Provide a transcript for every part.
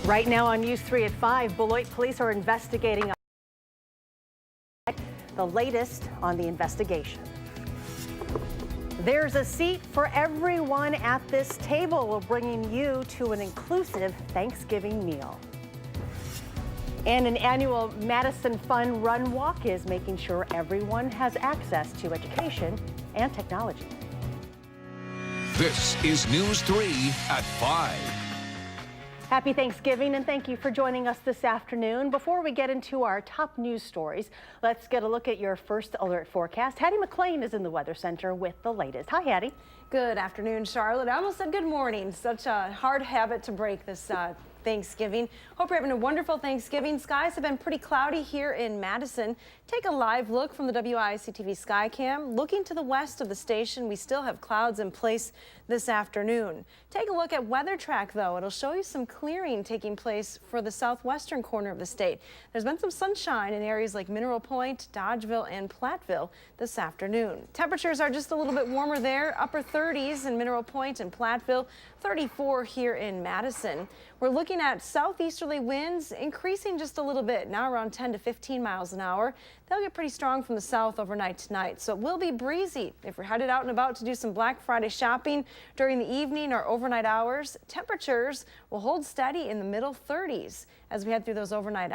Right now on News 3 at 5, Beloit police are investigating the latest on the investigation. There's a seat for everyone at this table. We're bringing you to an inclusive Thanksgiving meal. And an annual Madison Fun Run Walk is making sure everyone has access to education and technology. This is News 3 at 5. Happy Thanksgiving and thank you for joining us this afternoon. Before we get into our top news stories, let's get a look at your first alert forecast. Hattie McLean is in the Weather Center with the latest. Hi, Hattie. Good afternoon, Charlotte. I almost said good morning. Such a hard habit to break this Thanksgiving. Hope you're having a wonderful Thanksgiving. Skies have been pretty cloudy here in Madison. Take a live look from the WISC-TV Skycam. Looking to the west of the station, we still have clouds in place this afternoon. Take a look at Weather Track, though. It'll show you some clearing taking place for the southwestern corner of the state. There's been some sunshine in areas like Mineral Point, Dodgeville, and Platteville this afternoon. Temperatures are just a little bit warmer there, upper 30s in Mineral Point and Platteville, 34 here in Madison. We're looking at southeasterly winds increasing just a little bit, now around 10 to 15 miles an hour. They'll get pretty strong from the south overnight tonight, so it will be breezy. If we're headed out and about to do some Black Friday shopping during the evening or overnight hours, temperatures will hold steady in the middle 30s as we head through those overnight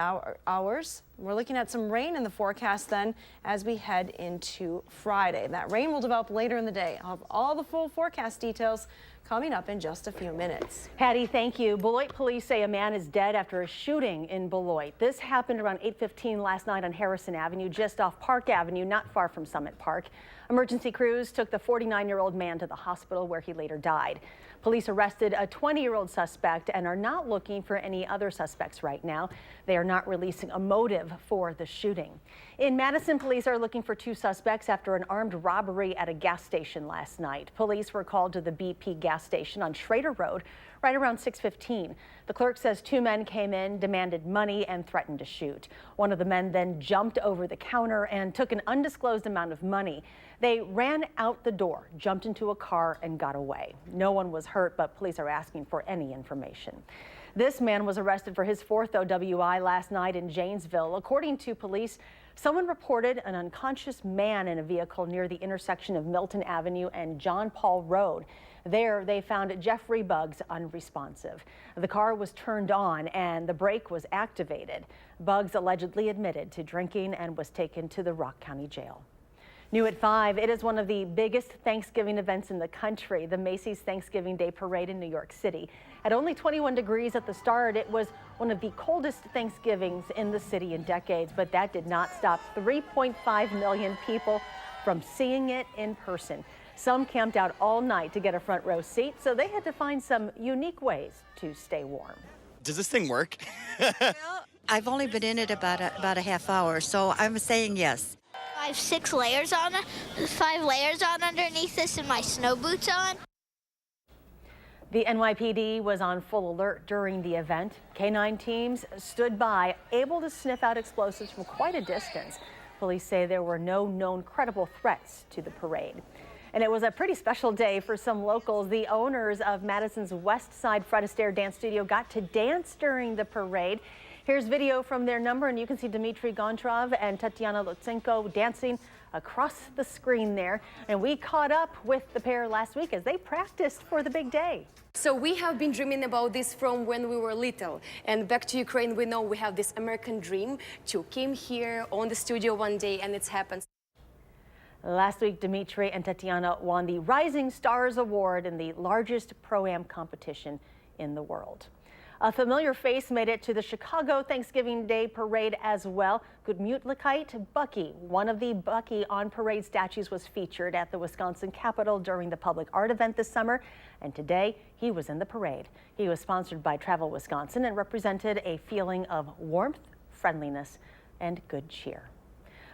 hours. We're looking at some rain in the forecast then as we head into Friday. That rain will develop later in the day. I'll have all the full forecast details coming up in just a few minutes. Hattie, thank you. Beloit police say a man is dead after a shooting in Beloit. This happened around 8:15 last night on Harrison Avenue, just off Park Avenue, not far from Summit Park. Emergency crews took the 49-year-old man to the hospital where he later died. Police arrested a 20-year-old suspect and are not looking for any other suspects right now. They are not releasing a motive for the shooting. In Madison, police are looking for 2 suspects after an armed robbery at a gas station last night. Police were called to the BP gas station on Schrader Road right around 6:15. The clerk says 2 men came in, demanded money, and threatened to shoot. One of the men then jumped over the counter and took an undisclosed amount of money. They ran out the door, jumped into a car, and got away. No one was hurt, but police are asking for any information. This man was arrested for his 4th OWI last night in Janesville. According to police, someone reported an unconscious man in a vehicle near the intersection of Milton Avenue and John Paul Road. There, they found Jeffrey Buggs unresponsive. The car was turned on and the brake was activated. Buggs allegedly admitted to drinking and was taken to the Rock County Jail. New at 5, it is one of the biggest Thanksgiving events in the country, the Macy's Thanksgiving Day Parade in New York City. At only 21 degrees at the start, it was one of the coldest Thanksgivings in the city in decades, but that did not stop 3.5 million people from seeing it in person. Some camped out all night to get a front row seat, so they had to find some unique ways to stay warm. Does this thing work? Well, I've only been in it about a half hour, so I'm saying yes. I have 5 layers on underneath this and my snow boots on. The NYPD was on full alert during the event. K-9 teams stood by, able to sniff out explosives from quite a distance. Police say there were no known credible threats to the parade. And it was a pretty special day for some locals. The owners of Madison's West Side Fred Astaire Dance Studio got to dance during the parade. Here's video from their number, and you can see Dmitry Gontrov and Tatiana Lutsenko dancing across the screen there. And we caught up with the pair last week as they practiced for the big day. So we have been dreaming about this from when we were little. And back to Ukraine, we know we have this American dream to come here on the studio one day, and it's happened. Last week, Dmitry and Tatiana won the Rising Stars Award in the largest pro-am competition in the world. A familiar face made it to the Chicago Thanksgiving Day Parade as well. Gudmutlikite Bucky, one of the Bucky on Parade statues, was featured at the Wisconsin Capitol during the public art event this summer. And today, he was in the parade. He was sponsored by Travel Wisconsin and represented a feeling of warmth, friendliness, and good cheer.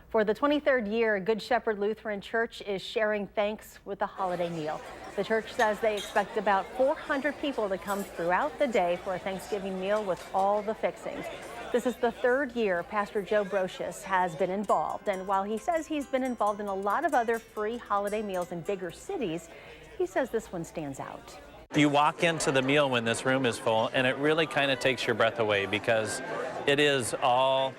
For the 23rd year, Good Shepherd Lutheran Church is sharing thanks with a holiday meal. The church says they expect about 400 people to come throughout the day for a Thanksgiving meal with all the fixings. This is the 3rd year Pastor Joe Brocious has been involved, and while he says he's been involved in a lot of other free holiday meals in bigger cities, he says this one stands out. You walk into the meal when this room is full, and it really kind of takes your breath away because it is all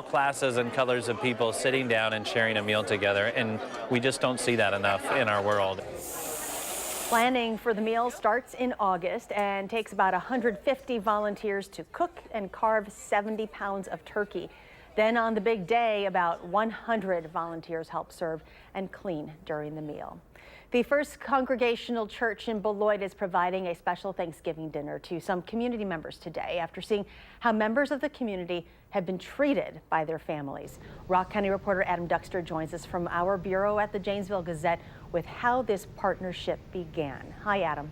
classes and colors of people sitting down and sharing a meal together, and we just don't see that enough in our world. Planning for the meal starts in August and takes about 150 volunteers to cook and carve 70 pounds of turkey. Then on the big day, about 100 volunteers help serve and clean during the meal. The First Congregational Church in Beloit is providing a special Thanksgiving dinner to some community members today after seeing how members of the community have been treated by their families. Rock County reporter Adam Duxter joins us from our bureau at the Janesville Gazette with how this partnership began. Hi, Adam.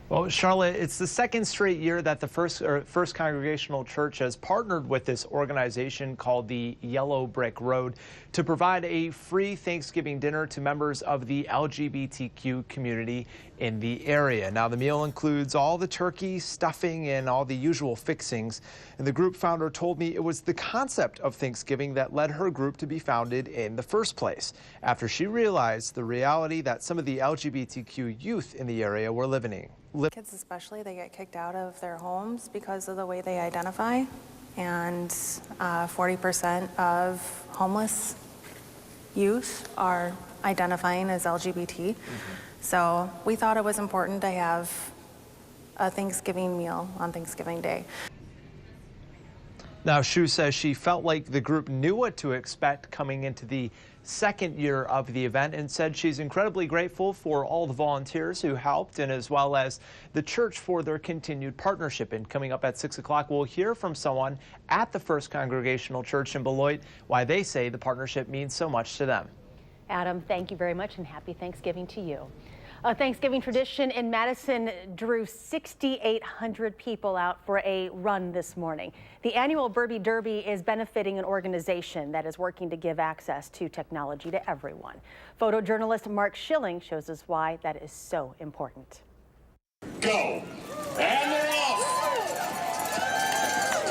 Well, Charlotte, it's the second straight year that the First Congregational Church has partnered with this organization called the Yellow Brick Road to provide a free Thanksgiving dinner to members of the LGBTQ community in the area. Now, the meal includes all the turkey, stuffing, and all the usual fixings. And the group founder told me it was the concept of Thanksgiving that led her group to be founded in the first place, after she realized the reality that some of the LGBTQ youth in the area were living in. Kids especially, they get kicked out of their homes because of the way they identify, and 40% of homeless youth are identifying as LGBT. So we thought it was important to have a Thanksgiving meal on Thanksgiving Day. Now, Shu says she felt like the group knew what to expect coming into the second year of the event and said she's incredibly grateful for all the volunteers who helped and as well as the church for their continued partnership. And coming up at 6 o'clock, we'll hear from someone at the First Congregational Church in Beloit why they say the partnership means so much to them. Adam, thank you very much and happy Thanksgiving to you. A Thanksgiving tradition in Madison drew 6,800 people out for a run this morning. The annual Burby Derby is benefiting an organization that is working to give access to technology to everyone. Photojournalist Mark Schilling shows us why that is so important. Go! And they're off!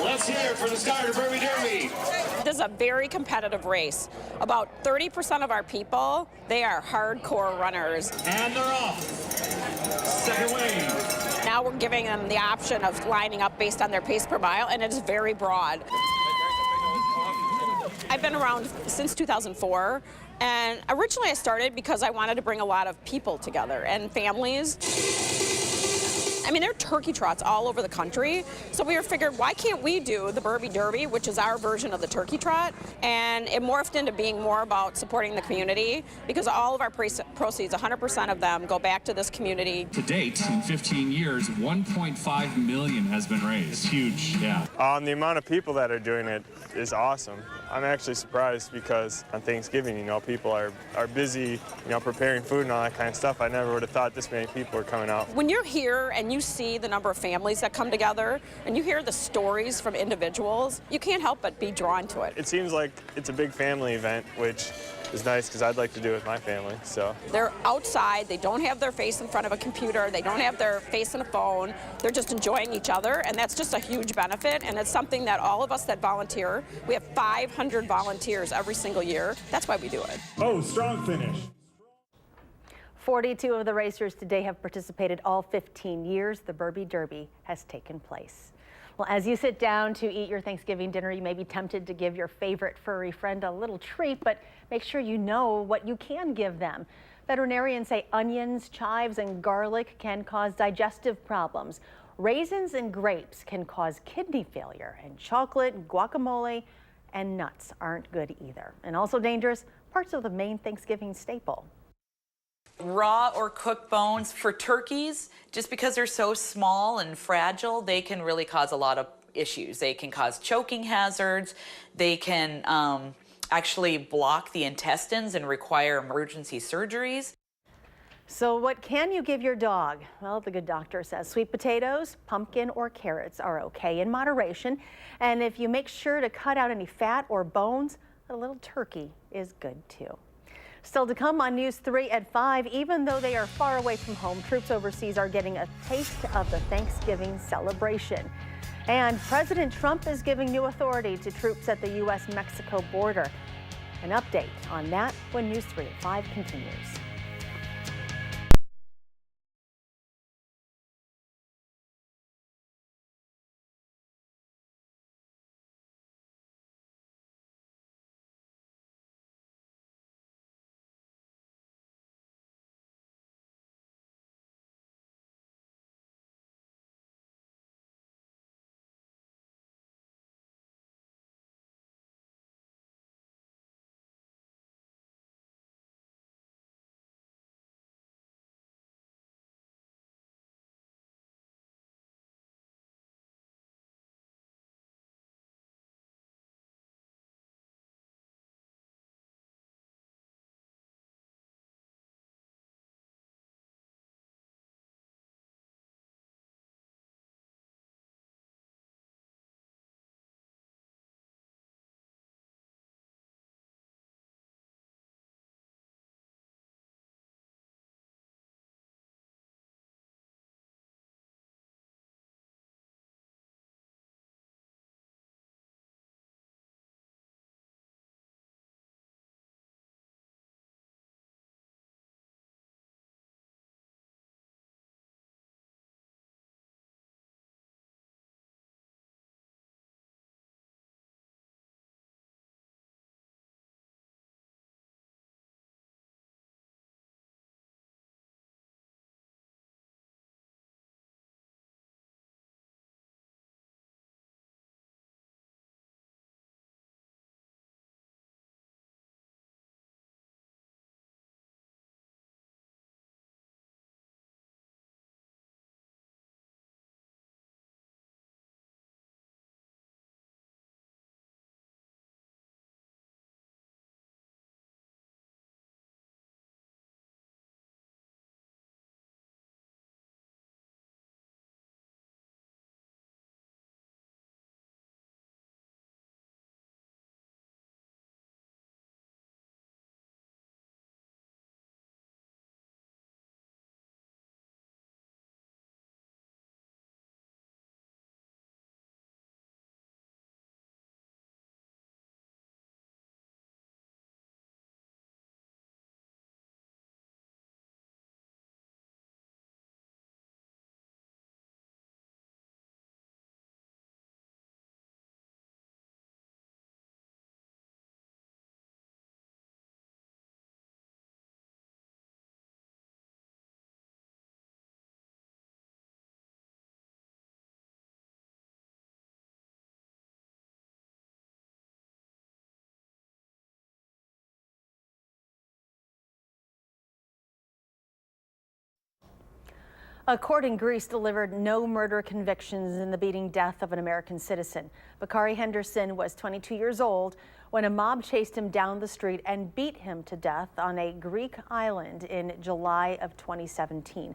Let's hear it for the start of Burby Derby. This is a very competitive race. About 30% of our people, they are hardcore runners. And they're off. Second wave. Now we're giving them the option of lining up based on their pace per mile, and it is very broad. I've been around since 2004, and originally I started because I wanted to bring a lot of people together and families. I mean, there are turkey trots all over the country, so we figured, why can't we do the Burby Derby, which is our version of the turkey trot? And it morphed into being more about supporting the community, because all of our proceeds, 100% of them, go back to this community. To date, in 15 years, $1.5 million has been raised. It's huge, yeah. The amount of people that are doing it is awesome. I'm actually surprised because on Thanksgiving, people are busy, preparing food and all that kind of stuff. I never would have thought this many people were coming out. When you're here and you see the number of families that come together and you hear the stories from individuals, you can't help but be drawn to it. It seems like it's a big family event, which is nice because I'd like to do it with my family. So they're outside, they don't have their face in front of a computer, they don't have their face in a phone, they're just enjoying each other, and that's just a huge benefit, and it's something that all of us that volunteer, we have 500 volunteers every single year. That's why we do it. Oh, strong finish. 42 of the racers today have participated all 15 years the Burby Derby has taken place. Well, as you sit down to eat your Thanksgiving dinner, you may be tempted to give your favorite furry friend a little treat, but make sure you know what you can give them. Veterinarians say onions, chives, and garlic can cause digestive problems. Raisins and grapes can cause kidney failure, and chocolate, guacamole, and nuts aren't good either. And also dangerous, parts of the main Thanksgiving staple. Raw or cooked bones for turkeys, just because they're so small and fragile, they can really cause a lot of issues. They can cause choking hazards. They can actually block the intestines and require emergency surgeries. So what can you give your dog? Well, the good doctor says sweet potatoes, pumpkin, or carrots are okay in moderation. And if you make sure to cut out any fat or bones, a little turkey is good too. Still to come on News 3 at 5, even though they are far away from home, troops overseas are getting a taste of the Thanksgiving celebration. And President Trump is giving new authority to troops at the U.S.-Mexico border. An update on that when News 3 at 5 continues. A court in Greece delivered no murder convictions in the beating death of an American citizen. Bakari Henderson was 22 years old when a mob chased him down the street and beat him to death on a Greek island in July of 2017.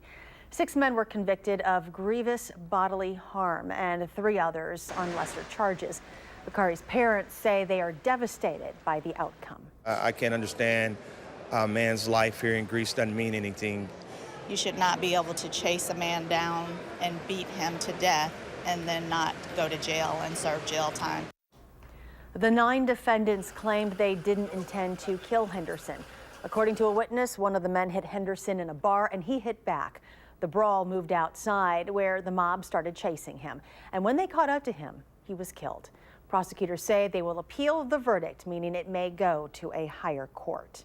6 men were convicted of grievous bodily harm and 3 others on lesser charges. Bakari's parents say they are devastated by the outcome. I can't understand a man's life here in Greece doesn't mean anything. You should not be able to chase a man down and beat him to death and then not go to jail and serve jail time. The 9 defendants claimed they didn't intend to kill Henderson. According to a witness, one of the men hit Henderson in a bar and he hit back. The brawl moved outside where the mob started chasing him. And when they caught up to him, he was killed. Prosecutors say they will appeal the verdict, meaning it may go to a higher court.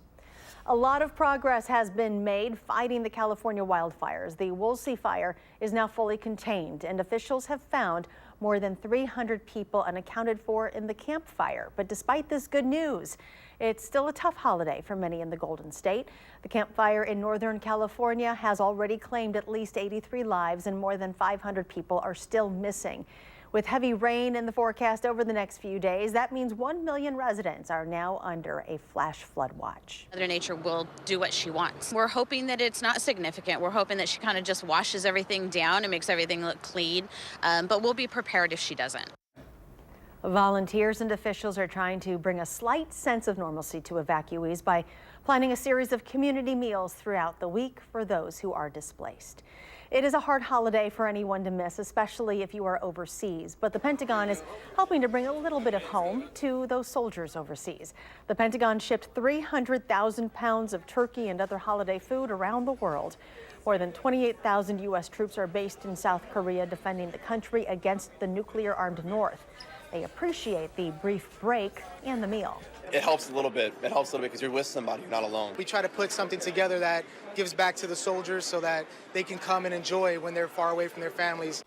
A lot of progress has been made fighting the California wildfires. The Woolsey fire is now fully contained, and officials have found more than 300 people unaccounted for in the Camp Fire. But despite this good news, it's still a tough holiday for many in the Golden State. The Camp Fire in Northern California has already claimed at least 83 lives, and more than 500 people are still missing. With heavy rain in the forecast over the next few days, that means 1 million residents are now under a flash flood watch. Mother Nature will do what she wants. We're hoping that it's not significant. We're hoping that she kind of just washes everything down and makes everything look clean, but we'll be prepared if she doesn't. Volunteers and officials are trying to bring a slight sense of normalcy to evacuees by planning a series of community meals throughout the week for those who are displaced. It is a hard holiday for anyone to miss, especially if you are overseas, but the Pentagon is helping to bring a little bit of home to those soldiers overseas. The Pentagon shipped 300,000 pounds of turkey and other holiday food around the world. More than 28,000 U.S. troops are based in South Korea defending the country against the nuclear-armed North. They appreciate the brief break and the meal. It helps a little bit. It helps a little bit because you're with somebody, you're not alone. We try to put something together that gives back to the soldiers so that they can come and enjoy when they're far away from their families.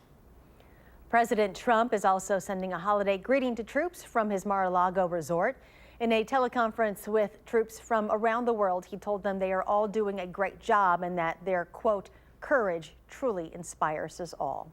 President Trump is also sending a holiday greeting to troops from his Mar-a-Lago resort. In a teleconference with troops from around the world, he told them they are all doing a great job and that their, quote, courage truly inspires us all.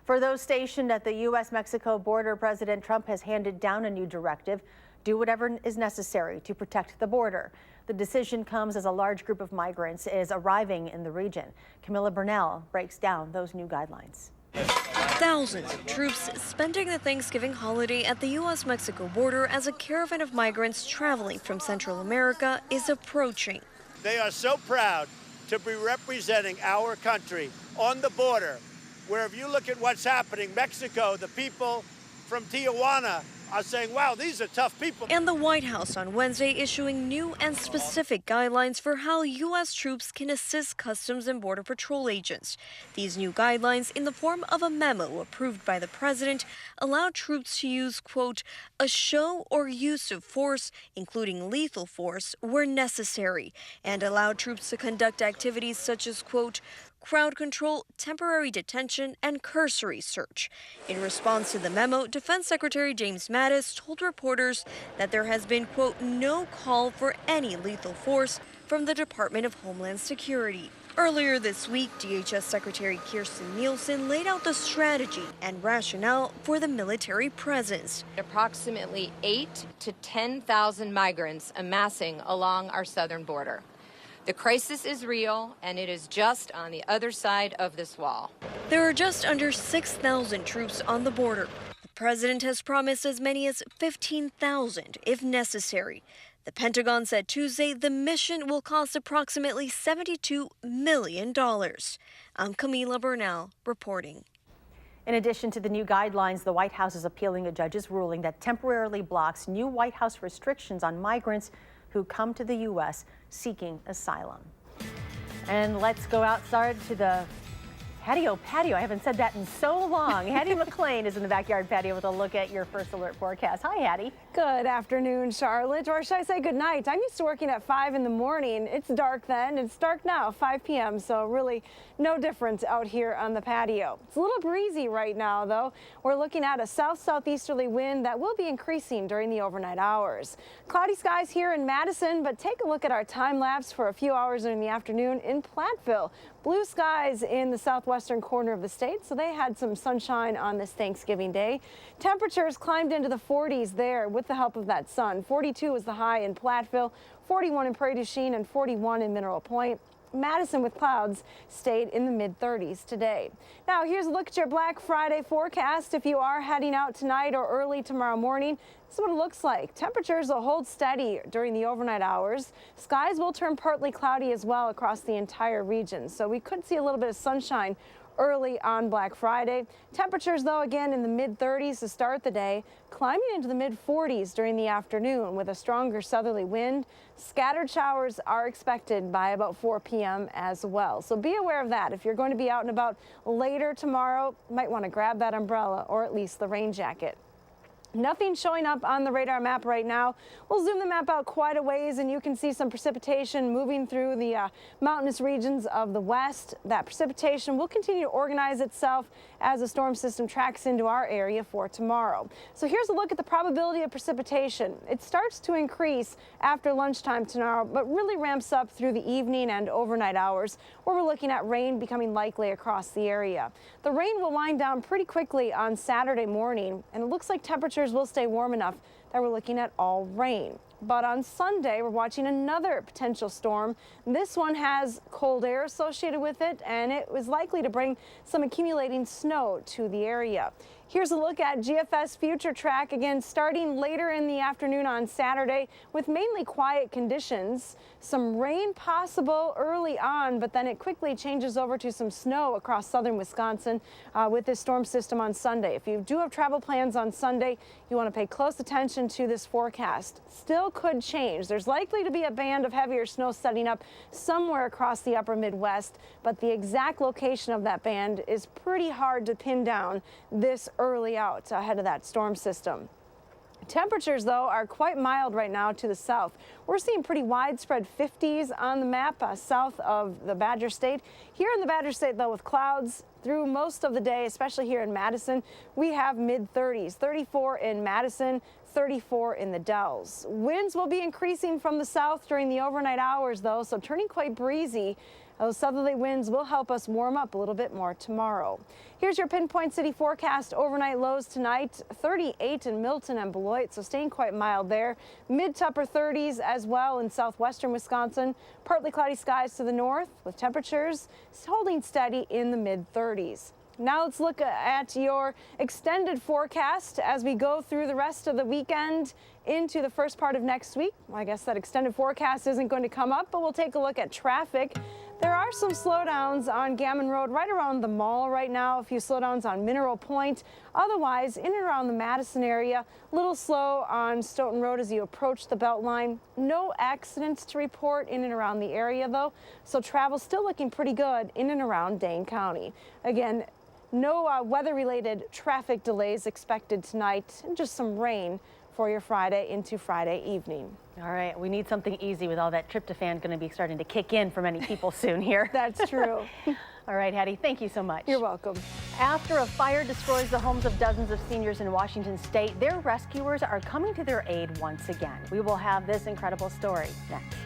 For those stationed at the U.S.-Mexico border, President Trump has handed down a new directive: do whatever is necessary to protect the border. The decision comes as a large group of migrants is arriving in the region. Camilla Burnell breaks down those new guidelines. Thousands of troops spending the Thanksgiving holiday at the U.S.-Mexico border as a caravan of migrants traveling from Central America is approaching. They are so proud to be representing our country on the border, where if you look at what's happening, Mexico, the people from Tijuana are saying, wow, these are tough people. And the White House on Wednesday issuing new and specific guidelines for how U.S. troops can assist Customs and Border Patrol agents. These new guidelines, in the form of a memo approved by the president, allow troops to use, quote, a show or use of force, including lethal force, where necessary, and allow troops to conduct activities such as, quote, crowd control, temporary detention, and cursory search. In response to the memo, Defense Secretary James Mattis told reporters that there has been, quote, no call for any lethal force from the Department of Homeland Security. Earlier this week, DHS Secretary Kirstjen Nielsen laid out the strategy and rationale for the military presence. Approximately 8,000 to 10,000 migrants amassing along our southern border. The crisis is real, and it is just on the other side of this wall. There are just under 6,000 troops on the border. The president has promised as many as 15,000 if necessary. The Pentagon said Tuesday the mission will cost approximately $72 million. I'm Camila Burnell reporting. In addition to the new guidelines, the White House is appealing a judge's ruling that temporarily blocks new White House restrictions on migrants who come to the U.S. seeking asylum. And let's go outside to the Patio. I haven't said that in so long. Hattie McLean is in the backyard patio with a look at your first alert forecast. Hi, Hattie. Good afternoon, Charlotte, or should I say good night? I'm used to working at 5 in the morning. It's dark then. It's dark now, 5 p.m., so really no difference out here on the patio. It's a little breezy right now, though. We're looking at a south-southeasterly wind that will be increasing during the overnight hours. Cloudy skies here in Madison, but take a look at our time lapse for a few hours in the afternoon in Platteville. Blue skies in the southwestern corner of the state, so they had some sunshine on this Thanksgiving Day. Temperatures climbed into the 40s there with the help of that sun. 42 was the high in Platteville, 41 in Prairie du Chien, and 41 in Mineral Point. Madison with clouds stayed in the mid-30s today. Now here's a look at your Black Friday forecast. If you are heading out tonight or early tomorrow morning, this is what it looks like. Temperatures will hold steady during the overnight hours. Skies will turn partly cloudy as well across the entire region, so we could see a little bit of sunshine early on Black Friday. Temperatures, though, again in the mid-30s to start the day, climbing into the mid-40s during the afternoon with a stronger southerly wind. Scattered showers are expected by about 4 p.m. as well. So be aware of that. If you're going to be out and about later tomorrow, you might want to grab that umbrella or at least the rain jacket. Nothing showing up on the radar map right now. We'll zoom the map out quite a ways and you can see some precipitation moving through the mountainous regions of the west. That precipitation will continue to organize itself as the storm system tracks into our area for tomorrow. So here's a look at the probability of precipitation. It starts to increase after lunchtime tomorrow, but really ramps up through the evening and overnight hours, where we're looking at rain becoming likely across the area. The rain will wind down pretty quickly on Saturday morning, and it looks like temperatures will stay warm enough that we're looking at all rain. But on Sunday, we're watching another potential storm. This one has cold air associated with it, and it was likely to bring some accumulating snow to the area. Here's a look at GFS Future Track, again starting later in the afternoon on Saturday with mainly quiet conditions. Some rain possible early on, but then it quickly changes over to some snow across southern Wisconsin with this storm system on Sunday. If you do have travel plans on Sunday, you want to pay close attention to this forecast. Still could change. There's likely to be a band of heavier snow setting up somewhere across the upper Midwest, but the exact location of that band is pretty hard to pin down this early out ahead of that storm system. Temperatures, though, are quite mild right now to the south. We're seeing pretty widespread 50s on the map south of the Badger State. Here in the Badger State, though, with clouds through most of the day, especially here in Madison, we have mid-30s, 34 in Madison, 34 in the Dells. Winds will be increasing from the south during the overnight hours, though, so turning quite breezy. Those southerly winds will help us warm up a little bit more tomorrow. Here's your Pinpoint City forecast. Overnight lows tonight, 38 in Milton and Beloit, so staying quite mild there. Mid to upper 30s as well in southwestern Wisconsin. Partly cloudy skies to the north with temperatures holding steady in the mid-30s. Now let's look at your extended forecast as we go through the rest of the weekend into the first part of next week. Well, I guess that extended forecast isn't going to come up, but we'll take a look at traffic. There are some slowdowns on Gammon Road right around the mall right now, a few slowdowns on Mineral Point. Otherwise, in and around the Madison area, a little slow on Stoughton Road as you approach the Beltline. No accidents to report in and around the area, though, so travel still looking pretty good in and around Dane County. Again, no weather-related traffic delays expected tonight, and just some rain for your Friday into Friday evening. All right, we need something easy with all that tryptophan going to be starting to kick in for many people soon here. That's true. All right, Hattie, thank you so much. You're welcome. After a fire destroys the homes of dozens of seniors in Washington state, their rescuers are coming to their aid once again. We will have this incredible story next.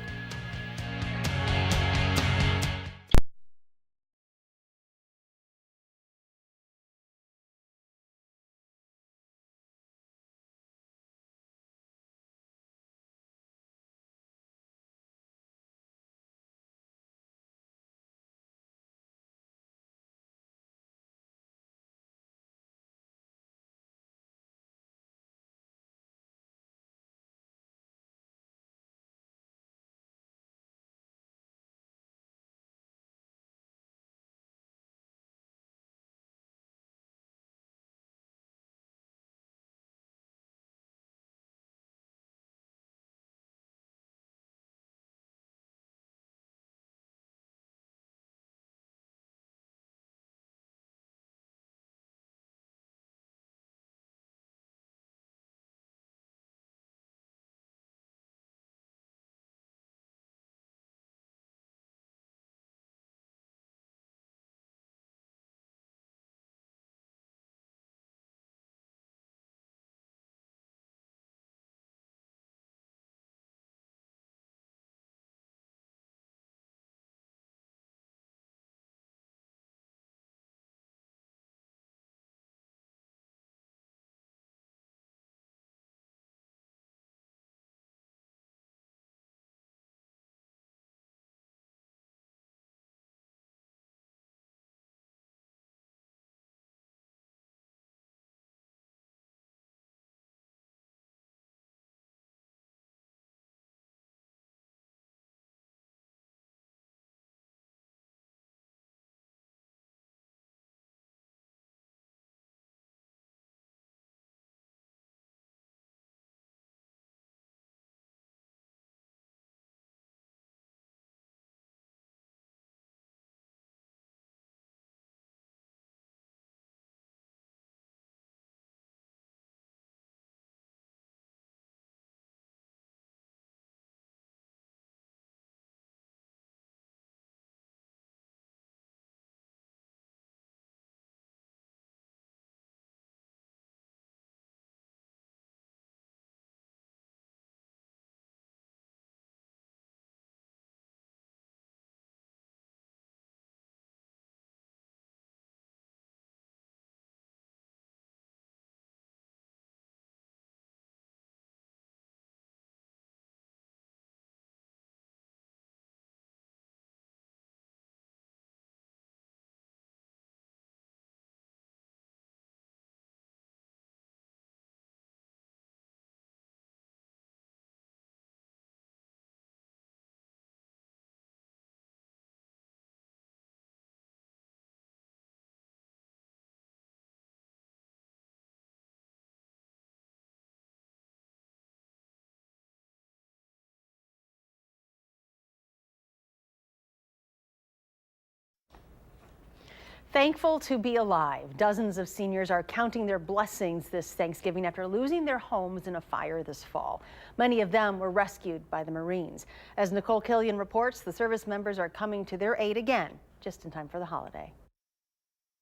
Thankful to be alive. Dozens of seniors are counting their blessings this Thanksgiving after losing their homes in a fire this fall. Many of them were rescued by the Marines. As Nicole Killian reports, the service members are coming to their aid again, just in time for the holiday.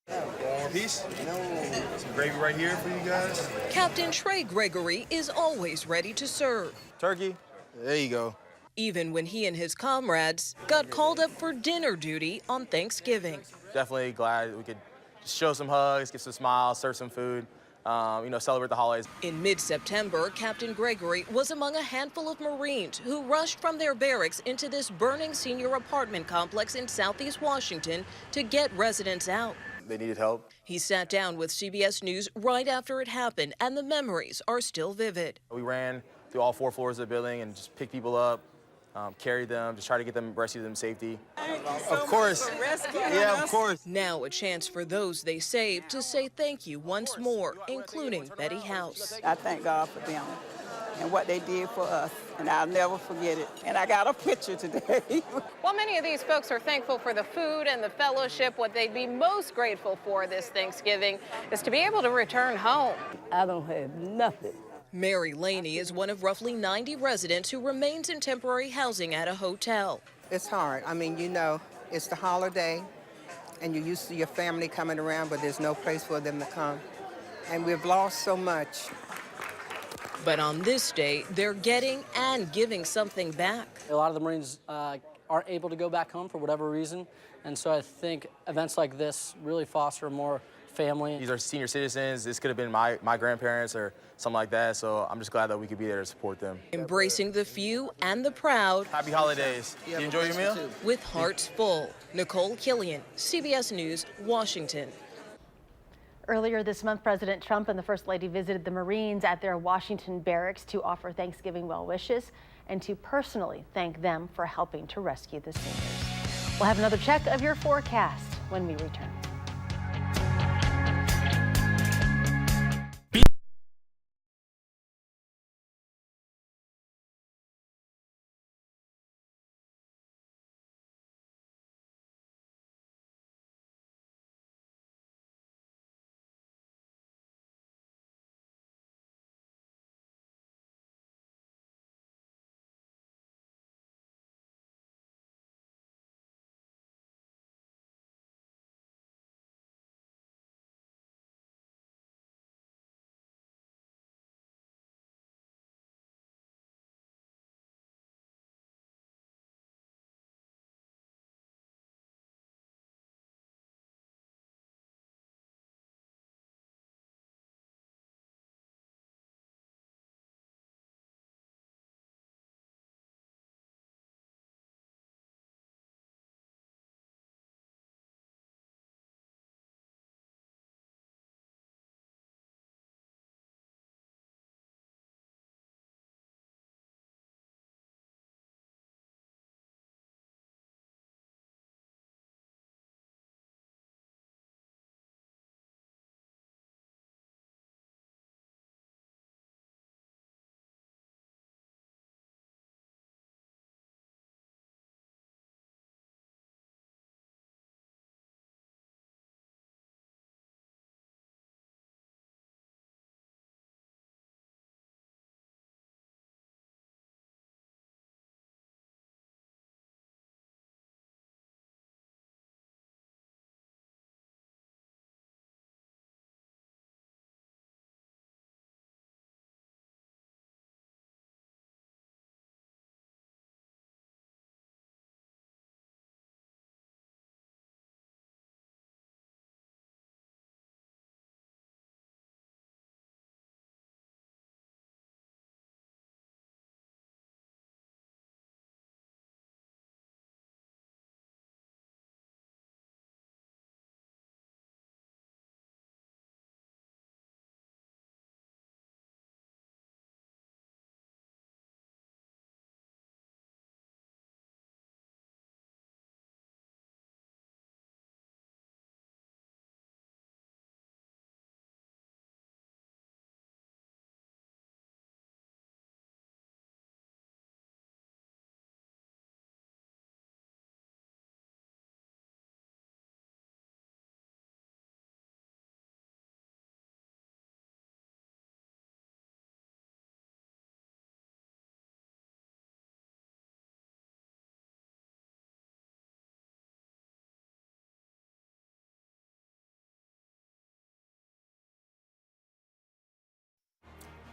One piece. Some gravy right here for you guys. Captain Trey Gregory is always ready to serve. Turkey. There you go. Even when he and his comrades got called up for dinner duty on Thanksgiving. Definitely glad we could show some hugs, give some smiles, serve some food, celebrate the holidays. In mid-September, Captain Gregory was among a handful of Marines who rushed from their barracks into this burning senior apartment complex in Southeast Washington to get residents out. They needed help. He sat down with CBS News right after it happened, and the memories are still vivid. We ran through all 4 floors of the building and just picked people up, carried them, just try to get them, rescue them safety. Of course. Yeah, of course. Now a chance for those they saved to say thank you once more, including Betty House. I thank God for them and what they did for us, and I'll never forget it. And I got a picture today. While many of these folks are thankful for the food and the fellowship, what they'd be most grateful for this Thanksgiving is to be able to return home. I don't have nothing. Mary Laney is one of roughly 90 residents who remains in temporary housing at a hotel. It's hard. I mean, you know, it's the holiday, and you're used to your family coming around, but there's no place for them to come. And we've lost so much. But on this day, they're getting and giving something back. A lot of the Marines aren't able to go back home for whatever reason, and so I think events like this really foster more family. These are senior citizens. This could have been my grandparents or something like that, so I'm just glad that we could be there to support them. Embracing the few and the proud. Happy holidays. You enjoy your meal? With hearts full. Nicole Killian, CBS News, Washington. Earlier this month, President Trump and the First Lady visited the Marines at their Washington barracks to offer Thanksgiving well wishes and to personally thank them for helping to rescue the seniors. We'll have another check of your forecast when we return.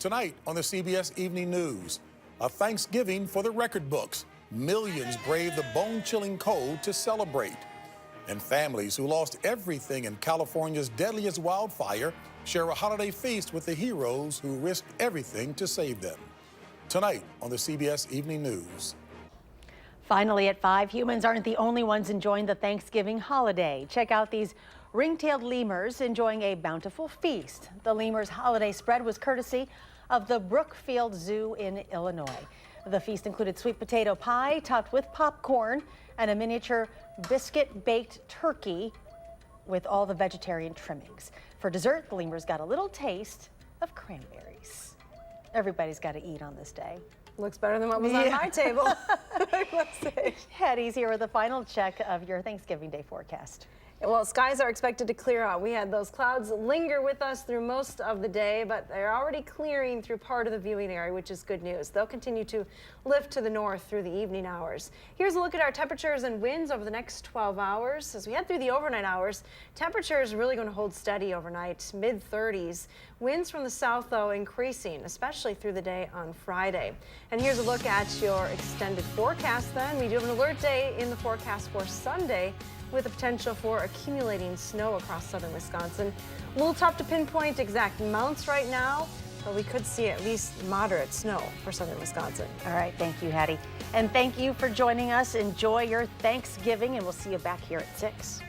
Tonight on the CBS Evening News, a Thanksgiving for the record books. Millions brave the bone-chilling cold to celebrate. And families who lost everything in California's deadliest wildfire share a holiday feast with the heroes who risked everything to save them. Tonight on the CBS Evening News. Finally at 5, humans aren't the only ones enjoying the Thanksgiving holiday. Check out these ring-tailed lemurs enjoying a bountiful feast. The lemurs' holiday spread was courtesy of the Brookfield Zoo in Illinois. The feast included sweet potato pie topped with popcorn and a miniature biscuit-baked turkey with all the vegetarian trimmings. For dessert, the lemurs got a little taste of cranberries. Everybody's got to eat on this day. Looks better than what was on my table, I must say. Hattie's here with the final check of your Thanksgiving Day forecast. Well, skies are expected to clear out. We had those clouds linger with us through most of the day, but they're already clearing through part of the viewing area, which is good news. They'll continue to lift to the north through the evening hours. Here's a look at our temperatures and winds over the next 12 hours. As we head through the overnight hours, temperatures are really going to hold steady overnight, mid-30s. Winds from the south, though, increasing, especially through the day on Friday. And here's a look at your extended forecast then. We do have an alert day in the forecast for Sunday, with the potential for accumulating snow across southern Wisconsin. A little tough to pinpoint exact amounts right now, but we could see at least moderate snow for southern Wisconsin. All right, thank you, Hattie. And thank you for joining us. Enjoy your Thanksgiving, and we'll see you back here at 6.